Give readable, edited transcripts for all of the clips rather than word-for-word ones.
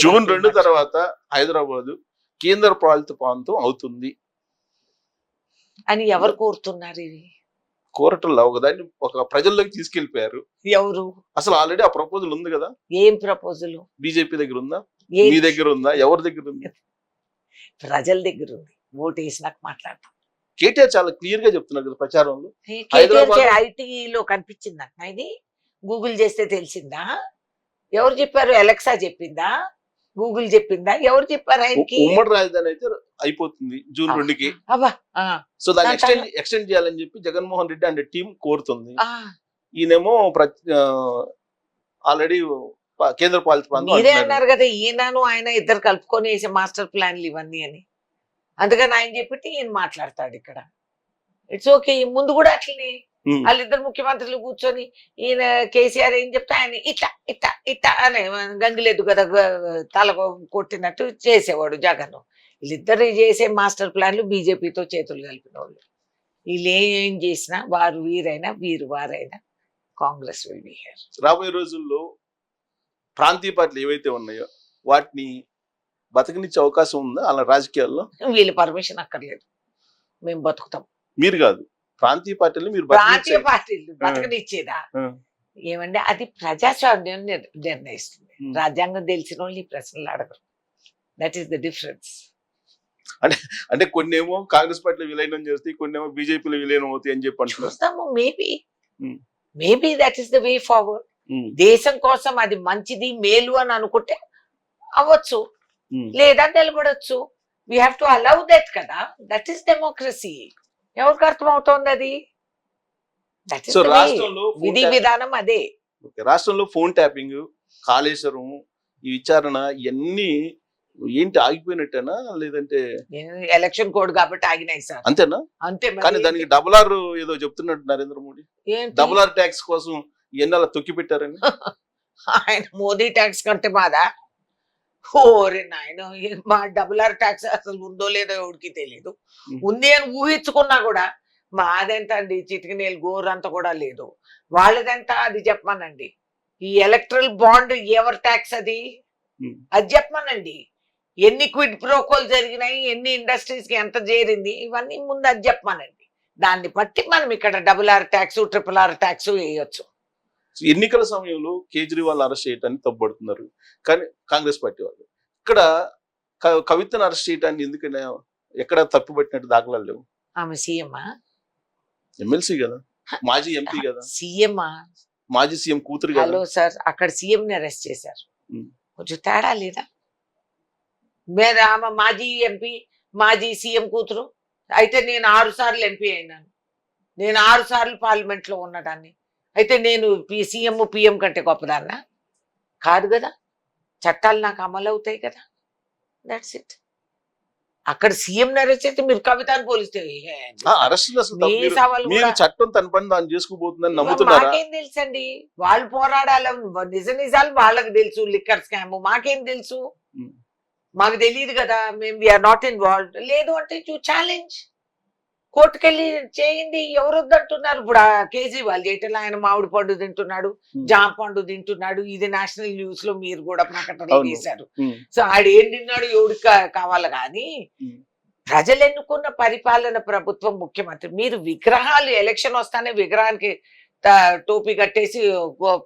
June 2 తర్వాత హైదరాబాద్ కేంద్ర పాలిత ప్రాంతం అవుతుంది అని ఎవరు కోరుతున్నారు ఇది? కోరటంలో ఒకదాన్ని ఒక ప్రజల్లోకి తీసుకెళ్లిపోయారు. ఎవరు? అసలు ఆల్రెడీ ఆ ప్రపోజల్ ఉంది కదా. ఏం ప్రపోజల్? బీజేపీ దగ్గర ఉందా, మీ దగ్గర ఉందా, ఎవరి దగ్గర ఉంది? ప్రజల దగ్గర ఉంది. ఓటు వేసినాక మాట్లాడతాం. కేటీఆర్ చాలా క్లియర్ గా చెప్తున్నారు కదా ప్రచారంలో. ఐటీలో కనిపించింది అంట ఇది. గూగుల్ చేస్తే తెలిసిందా? ఎవరు చెప్పారు? అలెక్సా చెప్పిందా? గూగుల్ చెప్పిందా? ఎవరు చెప్పారు ఆయనకి? ఉమ్మడి రాజధాని అయితే అయిపోతుంది జూన్ 2కి. సో దాన్ని ఎక్స్టెండ్ చేయాలని చెప్పి జగన్మోహన్ రెడ్డి అండ్ టీం కోరుతుంది. ఈయనేమో ఆల్రెడీ కేంద్ర పాలిత ప్రాంతం మీరే అన్నారు కదా, ఈయనను ఆయన ఇద్దరు కలుపుకొని వేసే మాస్టర్ ప్లాన్లు ఇవన్నీ అని. అందుకని ఆయన చెప్పితే ఈయన మాట్లాడతాడు ఇక్కడ. It's okay. ముందు కూడా అట్లనే వాళ్ళిద్దరు ముఖ్యమంత్రులు కూర్చొని ఈయన కేసీఆర్ ఏం చెప్తే ఆయన ఇట్లా ఇట్లా ఇట్లా అని గంగిలేదు కదా తల కొట్టినట్టు చేసేవాడు జగన్. వీళ్ళిద్దరు చేసే మాస్టర్ ప్లాన్లు బీజేపీతో చేతులు కలిపిన వాళ్ళు. వీళ్ళు ఏం చేసినా వారు వీరైనా వీరు వారైనా కాంగ్రెస్ విల్ బి హియర్. రాబోయే రోజుల్లో ప్రాంతీయ పార్టీలు ఏవైతే ఉన్నాయో వాటిని బతకనిచ్చే అవకాశం ఉందా అలా రాజకీయాల్లో? వీళ్ళ పర్మిషన్ అక్కర్లేదు, మేము బతుకుతాం. మీరు కాదు, ప్రాంతీయ పార్టీలు మీరు ప్రాంతీయ పార్టీలు బతకనిచ్చేదా? ఏమంటే అది ప్రజాస్వామ్యం నిర్ణయిస్తుంది. రాజ్యాంగం తెలిసిన వాళ్ళు ఈ ప్రశ్నలు అడగరు. That is the difference. అంటే కొన్ని ఏమో కాంగ్రెస్ పార్టీలో విలీనం చేస్తాయి, కొన్ని ఏమో బీజేపీలో విలీనం అవుతాయి అని చెప్పి చూస్తాము. Maybe that is the way forward. దేశం కోసం అది మంచిది మేలు అని అనుకుంటే అవ్వచ్చు, లేదా నిలబడొచ్చు. We have to allow that కదా. That is democracy. ఎవరికి అర్థం అవుతోంది అది? విధి విధానం అదే. రాష్ట్రంలో ఫోన్ ట్యాపింగ్, కాళేశ్వరం, ఈ విచారణ ఇవన్నీ ఏంటి ఆగిపోయినట్టేనా లేదంటే ఎలక్షన్ కోడ్ కాబట్టి ఆగినాయి సార్? అంతేనా? అంతే. కానీ దానికి డబుల్ ఏదో చెప్తున్నట్టు నరేంద్ర మోడీ డబుల్ ట్యాక్స్ కోసం ఎన్నాళ్ళ తొక్కి పెట్టారని. ఆయన మోదీ ట్యాక్స్ కంటే మాదా? ఓరే నాయన, మా డబుల్ ట్యాక్స్ అసలు ఉందో లేదో ఎవరికి తెలియదు. ఉంది అని ఊహించుకున్నా కూడా మాదెంత అండి, చిటికినేలు గోరంతా కూడా లేదు. వాళ్ళదెంత అది చెప్పమనండి. ఈ ఎలక్ట్రల్ బాండ్ ఎవరి ట్యాక్స్ అది చెప్పమనండి. ఎన్ని క్విడ్ ప్రోకోలు జరిగినాయి, ఎన్ని ఇండస్ట్రీస్ కి ఎంత చేరింది, ఇవన్నీ ముందు అది చెప్పమనండి. దాన్ని బట్టి మనం ఇక్కడ డబుల్ ట్యాక్స్ ట్రిపుల్ ట్యాక్స్ వేయొచ్చు. ఎన్నికల సమయంలో కేజ్రీవాల్ అరెస్ట్ చేయటాన్ని తప్పుపడుతున్నారు కానీ కాంగ్రెస్ పార్టీ వాళ్ళు. ఇక్కడ కవితను అరెస్ట్ చేయటాన్ని ఎందుకనే ఎక్కడ తప్పుపట్టినట్టు దాఖలాలు లేవు. ఆమె సీఎమా? ఎమ్మెల్సీ కదా, మాజీ ఎంపీ కదా. సీఎమా? మాజీ సీఎం కూతురు కదా. హలో సార్, అక్కడ సీఎం ని అరెస్ట్ చేశారు. కొంచెం తేడా లేదా? మీరు ఆమె మాజీ ఎంపీ, మాజీ సీఎం కూతురు అయితే నేను 6 సార్లు ఎంపీ అయినాను, నేను 6 సార్లు పార్లమెంట్ లో ఉన్నదాన్ని. అయితే నేను సీఎం పిఎం కంటే గొప్పదాన్నా కాదు కదా. చట్టాలు నాకు అమలు అవుతాయి కదా. That's it. అక్కడ సీఎం అరెస్ట్ చేస్తే మీరు కవితను పోలిస్తే చట్టం తన పని దాన్ని చేసుకుపోతుందని నమ్ముతున్నారు. మాకేం తెలుసండి, వాళ్ళు పోరాడాలి, నిజ నిజాలు వాళ్ళకి తెలుసు. లిక్కర్ స్కామ్ మాకేం తెలుసు? మాకు తెలియదు కదా, మేము వీఆర్ నాట్ ఇన్వాల్వ్డ్. లేదు అంటే ఛాలెంజ్ కోర్టుకెళ్ళి చేయండి. ఎవరు వద్దంటున్నారు? ఇప్పుడు కేజ్రీవాల్ చేయటం, ఆయన మామిడి పండు తింటున్నాడు, జామ పండు తింటున్నాడు. ఇది నేషనల్ న్యూస్ లో మీరు కూడా ప్రకటన చేశారు. సో ఆడేం తిన్నాడు ఎవడికి కావాలి కానీ ప్రజలు ఎన్నుకున్న పరిపాలన ప్రభుత్వం ముఖ్యమంత్రి. మీరు విగ్రహాలు ఎలక్షన్ వస్తానే విగ్రహానికి టోపీ కట్టేసి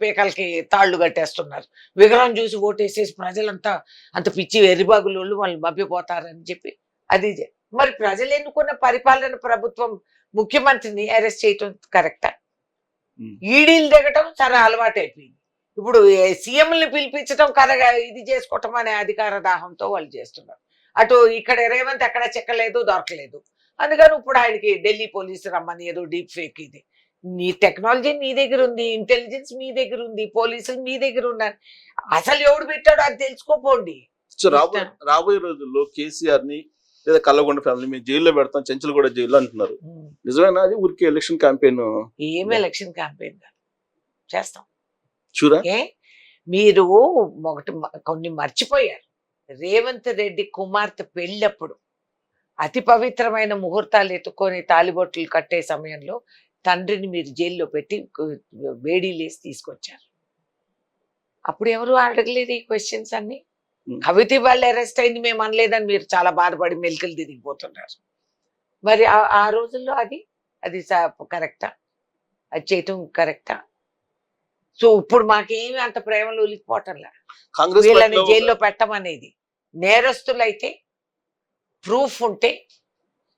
పేకలకి తాళ్లు కట్టేస్తున్నారు. విగ్రహం చూసి ఓటేసేసి ప్రజలంతా అంత పిచ్చి ఎర్రిబాగులు వాళ్ళు మభ్యపోతారని చెప్పి అది. మరి ప్రజలు ఎన్నుకున్న పరిపాలన ప్రభుత్వం ముఖ్యమంత్రిని అరెస్ట్ చేయటం కరెక్టా? ఈడీలు దిగటం చాలా అలవాటు అయిపోయింది. ఇప్పుడు సీఎంని పిలిపించడం ఇది చేసుకోవటం అనే అధికార దాహంతో వాళ్ళు చేస్తున్నారు. అటు ఇక్కడ రేవంత్ ఎక్కడ చెక్కలేదు, దొరకలేదు. అందుకని ఇప్పుడు ఆయనకి ఢిల్లీ పోలీసు రమ్మని ఏదో డీప్ ఫేక్. ఇది నీ టెక్నాలజీ నీ దగ్గర ఉంది, ఇంటెలిజెన్స్ మీ దగ్గర ఉంది, పోలీసులు మీ దగ్గర ఉన్నారు. అసలు ఎవడు పెట్టాడో అది తెలుసుకోపోండి. రాబోయే రోజుల్లో కేసీఆర్ ని లేదా కల్లగొండ ఫ్యామిలీ మేము జైల్లో పెడతాం, చెంచల్గూడ జైల్లో అంటున్నారు. నిజమేనా అది? ఊరికి ఎలక్షన్ క్యాంపెయిన్? ఏం ఎలక్షన్ క్యాంపెయిన్ చేస్తాం చూరా. మీరు ఒకటి కొన్ని మర్చిపోయారు. రేవంత్ రెడ్డి కుమార్తె పెళ్ళప్పుడు అతి పవిత్రమైన ముహూర్తాలు ఎత్తుకొని తాలిబొట్లు కట్టే సమయంలో తండ్రిని మీరు జైల్లో పెట్టి వేడి లేసి తీసుకొచ్చారు. అప్పుడు ఎవరు అడగలేదు ఈ క్వశ్చన్స్ అన్ని. కవిత వాళ్ళు అరెస్ట్ అయింది మేము అనలేదని మీరు చాలా బాధపడి మెలికలు తిరిగిపోతున్నారు. మరి ఆ రోజుల్లో అది కరెక్టా? అది చేయటం కరెక్టా? సో ఇప్పుడు మాకేమి అంత ప్రేమలు ఒలికిపోవటంలా. కాంగ్రెస్ వీళ్ళని పార్టీలో జైల్లో పెట్టమనేది. నేరస్తులైతే ప్రూఫ్ ఉంటే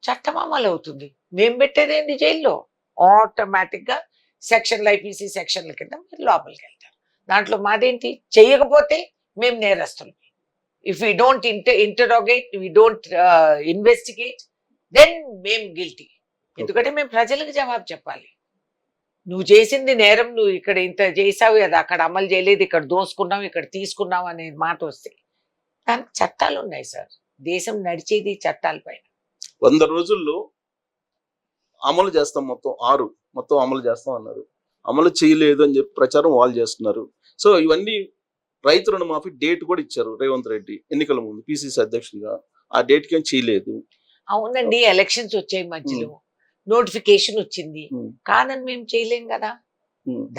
చట్టం అమలు అవుతుంది. మేము పెట్టేదేంటి జైల్లో? ఆటోమేటిక్ గా సెక్షన్లు, ఐపీసీ సెక్షన్ల కింద మీరు లోపలికి వెళ్తారు. దాంట్లో మాదేంటి? చెయ్యకపోతే మేము నేరస్తులు. If we don't interrogate, we don't investigate, then మేము గిల్టీ. ఎందుకంటే మేము ప్రజలకు జవాబు చెప్పాలి. నువ్వు చేసింది నేరం, నువ్వు ఇక్కడ ఇంత చేసావు కదా, అక్కడ అమలు చేయలేదు, ఇక్కడ దోసుకున్నావు, ఇక్కడ తీసుకున్నావు అనే మాట వస్తే దానికి చట్టాలు ఉన్నాయి సార్. దేశం నడిచేది చట్టాల పైన. 100 రోజుల్లో అమలు చేస్తాం, మొత్తం అమలు చేస్తాం అన్నారు. అమలు చేయలేదు అని చెప్పి ప్రచారం వాళ్ళు చేస్తున్నారు. సో ఇవన్నీ రైతు రుణమాఫీ డేట్ కూడా ఇచ్చారు రేవంత్ రెడ్డి ఎన్నికల ముందు పిసిసి అధ్యక్షుడిగా. ఆ డేట్ కి ఏం చేయలేదు. అవునండి, ఎలక్షన్స్ వచ్చాయి మధ్యలో, నోటిఫికేషన్ వచ్చింది, కాదని మేము చేయలేం కదా.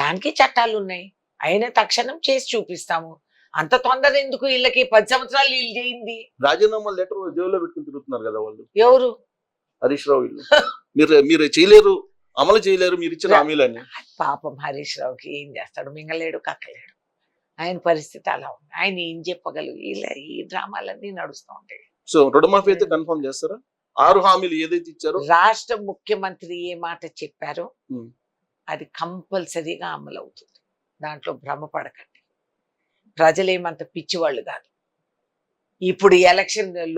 దానికి చట్టాలు ఉన్నాయి. అయినా తక్షణం చేసి చూపిస్తాము. అంత తొందర ఎందుకు? వీళ్ళకి 10 సంవత్సరాలు వీళ్ళు చేయింది. రాజీనామా లెటర్ జేబులో పెట్టుకుని తిరుగుతున్నారు కదా వాళ్ళు. ఎవరు? హరీష్ రావు వీళ్ళు. మీరు చేయలేరు, అమలు చేయలేరు మీరు ఇచ్చిన హామీలని. పాపం హరీష్ రావుకి ఏం చేస్తాడు? మింగలేడు, కక్కలేడు. ఆయన పరిస్థితి అలా ఉంది. ఆయన ఏం చెప్పగలరు? ఈ డ్రామాలన్నీ నడుస్తూ ఉంటాయి. సో రుణమాఫీ అయితే కన్ఫర్మ్ చేస్తారా? 6 హామీలు ఏదైతే ఇచ్చారో రాష్ట్ర ముఖ్యమంత్రి ఏ మాట చెప్పారో అది కంపల్సరీగా అమలు అవుతుంది. దాంట్లో భ్రమపడకండి. ప్రజలేమంత పిచ్చివాళ్ళు కాదు. ఇప్పుడు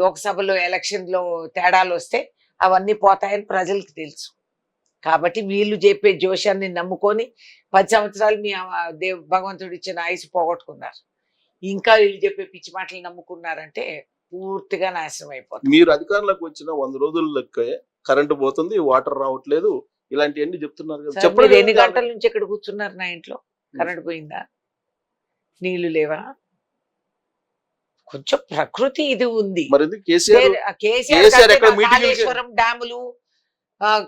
లోక్సభలో ఎలక్షన్లో తేడాలు వస్తే అవన్నీ పోతాయని ప్రజలకు తెలుసు. కాబట్టి వీళ్ళు చెప్పే జోషాన్ని నమ్ముకొని 10 సంవత్సరాలు మీ భగవంతుడు ఇచ్చిన ఆయుసు పోగొట్టుకున్నారు. ఇంకా వీళ్ళు చెప్పే పిచ్చి మాటలు నమ్ముకున్నారంటే పూర్తిగా నాశనం అయిపోతుంది. మీరు అధికారంలోకి వచ్చిన 100 రోజులకే కరెంటు పోతుంది, వాటర్ రావట్లేదు, ఇలాంటివన్నీ చెప్తున్నారు కదా. చెప్పండి, ఎన్ని గంటల నుంచి ఇక్కడ కూర్చున్నారు? నా ఇంట్లో కరెంట్ పోయిందా? నీళ్లు లేవా? కొంచెం ప్రకృతి ఇది ఉంది. కేసీఆర్ కాళేశ్వరం డ్యాములు,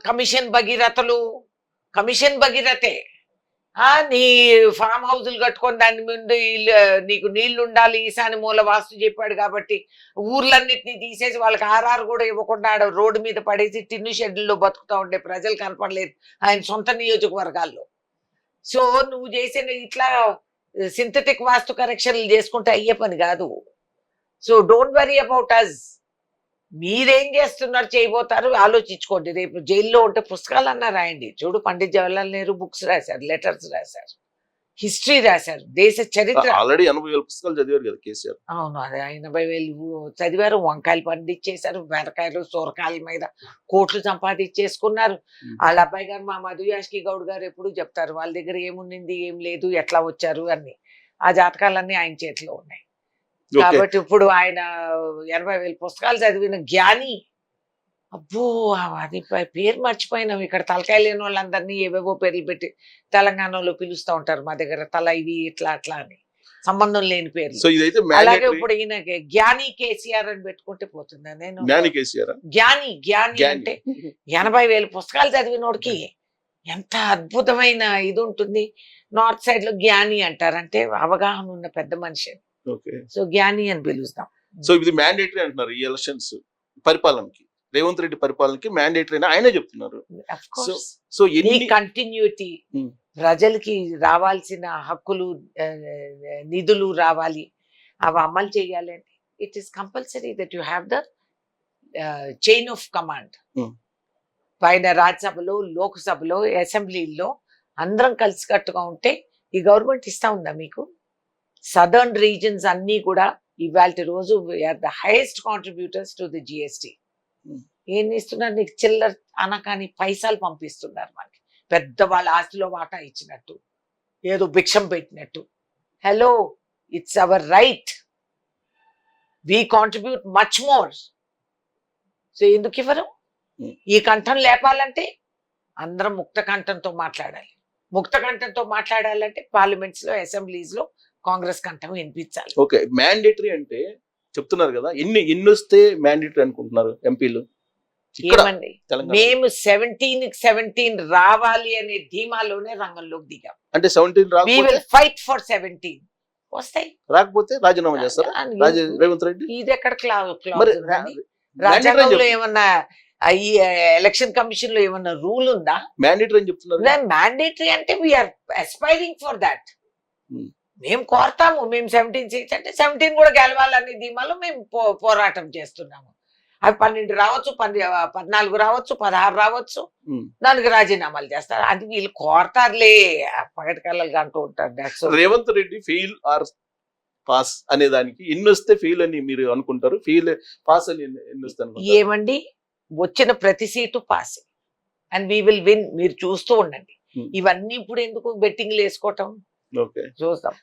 కమిషన్ భగీరథే. నీ ఫామ్ హౌజులు కట్టుకొని దాని ముందు నీకు నీళ్లు ఉండాలి, ఈశాని మూల వాస్తు చెప్పాడు కాబట్టి ఊర్లన్నిటినీ తీసేసి వాళ్ళకి ఆర్ఆర్ కూడా ఇవ్వకుండా రోడ్డు మీద పడేసి టిన్ను షెడ్లలో బతుకుతా ఉండే ప్రజలు కనపడలేదు ఆయన సొంత నియోజకవర్గాల్లో. సో నువ్వు చేసిన ఇట్లా సింథటిక్ వాస్తు కరెక్షన్లు చేసుకుంటే అయ్యే పని కాదు. So don't worry about us. మీరేం చేస్తున్నారు, చేయబోతారు ఆలోచించుకోండి. రేపు జైల్లో ఉంటే పుస్తకాలు అన్నా రాయండి. చూడు, పండిత్ జవహర్లాల్ నెహ్రూ బుక్స్ రాశారు, లెటర్స్ రాశారు, హిస్టరీ రాశారు, దేశ చరిత్ర. ఆల్రెడీ 80,000 పుస్తకాలు చదివారు కదా కేసీఆర్. అవును, అదే 80,000 చదివారు. వంకాయలు పండించేశారు, బెండకాయలు, సొరకాయల మీద కోట్లు సంపాదించేసుకున్నారు. వాళ్ళ అబ్బాయి గారు, మా మధు యాష్కి గౌడ్ గారు ఎప్పుడు చెప్తారు వాళ్ళ దగ్గర ఏముండింది, ఏం లేదు, ఎట్లా వచ్చారు అన్ని. ఆ జాతకాలన్నీ ఆయన చేతిలో ఉన్నాయి. కాబట్టి ఇప్పుడు ఆయన 80,000 పుస్తకాలు చదివిన జ్ఞాని. అబ్బో, అది పేరు మర్చిపోయినాం. ఇక్కడ తలకాయ లేని వాళ్ళందరినీ ఏవేవో పేర్లు పెట్టి తెలంగాణలో పిలుస్తూ ఉంటారు. మా దగ్గర తల ఇవి ఇట్లా అట్లా అని సంబంధం లేని పేర్లు. అలాగే ఇప్పుడు ఈయన జ్ఞాని కేసీఆర్ అని పెట్టుకుంటే పోతుందా? నేను జ్ఞాని అంటే 80,000 పుస్తకాలు చదివినోడికి ఎంత అద్భుతమైన ఇది ఉంటుంది. నార్త్ సైడ్ లో జ్ఞాని అంటారంటే అవగాహన ఉన్న పెద్ద మనిషి. సో జ్ఞాని అని పిలుస్తాం. సో ఇది మ్యాండేటరీ అంటున్నారు ఈ ఎలక్షన్స్ పరిపాలనకి. రేవంత్ రెడ్డి పరిపాలనకి మ్యాండేటరీ అని ఆయనే చెప్తున్నారు. సో కంటిన్యూటీ, ప్రజలకి రావాల్సిన హక్కులు, నిధులు రావాలి, అవి అమలు చేయాలి అంటే it is compulsory that you have the chain of command. పైన రాజ్యసభలో, లోక్సభలో, అసెంబ్లీలో అందరం కలిసికట్టుగా ఉంటే ఈ గవర్నమెంట్ ఇస్తా ఉందా మీకు? సదర్న్ రీజన్స్ అన్ని కూడా ఇవాళ రోజు we are the highest contributors to the GST. ఏం ఇస్తున్నారు? నీకు చిల్లర అనకాని పైసలు పంపిస్తున్నారు మనకి, పెద్ద వాళ్ళ ఆస్తిలో వాటా ఇచ్చినట్టు, ఏదో భిక్షం పెట్టినట్టు. Hello, it's our right. We contribute much more. So ఎందుకు ఇవ్వరు? ఈ కంఠం లేపాలంటే అందరం ముక్త కంఠంతో మాట్లాడాలి. ముక్త కంఠంతో మాట్లాడాలంటే పార్లమెంట్స్ లో, అసెంబ్లీస్ లో కాంగ్రెస్ కంఠం వినిపించాలి. ఓకే, మ్యాండేటరీ అంటే చెప్తున్నారు కదా, ఎన్ని వస్తే మ్యాండేటరీ అనుకుంటున్నారు ఎంపీలు? ఏమండి, మేము 17 రావాలి అనే ధీమాలోనే రంగంలోకి దిగాం. అంటే 17 we will fight for 17. వస్తాయి. రాకపోతే రాజీనామా చేస్తారా రేవంత్ రెడ్డి? ఇది ఎక్కడ మరి రాజ్యాంగంలో ఏమన్నా ఈ ఎలక్షన్ కమిషన్ లో ఏమన్నా రూల్ ఉందా? మ్యాండేటరీ అని చెప్తున్నారు. మ్యాండేటరీ అంటే we are aspiring for that. Hmm. మేము కోరతాము, మేము 17 సీట్స్ అంటే 17 కూడా గెలవాలని ధీమాలో మేము పోరాటం చేస్తున్నాము. అవి 12 రావచ్చు, 14 రావచ్చు, 16 రావచ్చు, Hmm. దానికి రాజీనామాలు చేస్తారు. అది వీళ్ళు కోరతారులే, పగటి కళ్ళగా అంటూ ఉంటారు. That's all. Revanth Reddy fail or pass అనే దానికి ఎన్ని వస్తే ఫెయిల్ అని మీరు అనుకుంటారు, ఫెయిల్ పాస్ అని ఎన్ని వస్తే అనుకుంటారు? ఏమండి, వచ్చిన ప్రతి seat pass and we will win. మీరు చూస్తూ ఉండండి. Hmm. ఇవన్నీ ఇప్పుడు ఎందుకు బెట్టింగ్లు వేసుకోవటం? ఓకే. చూస్తాం.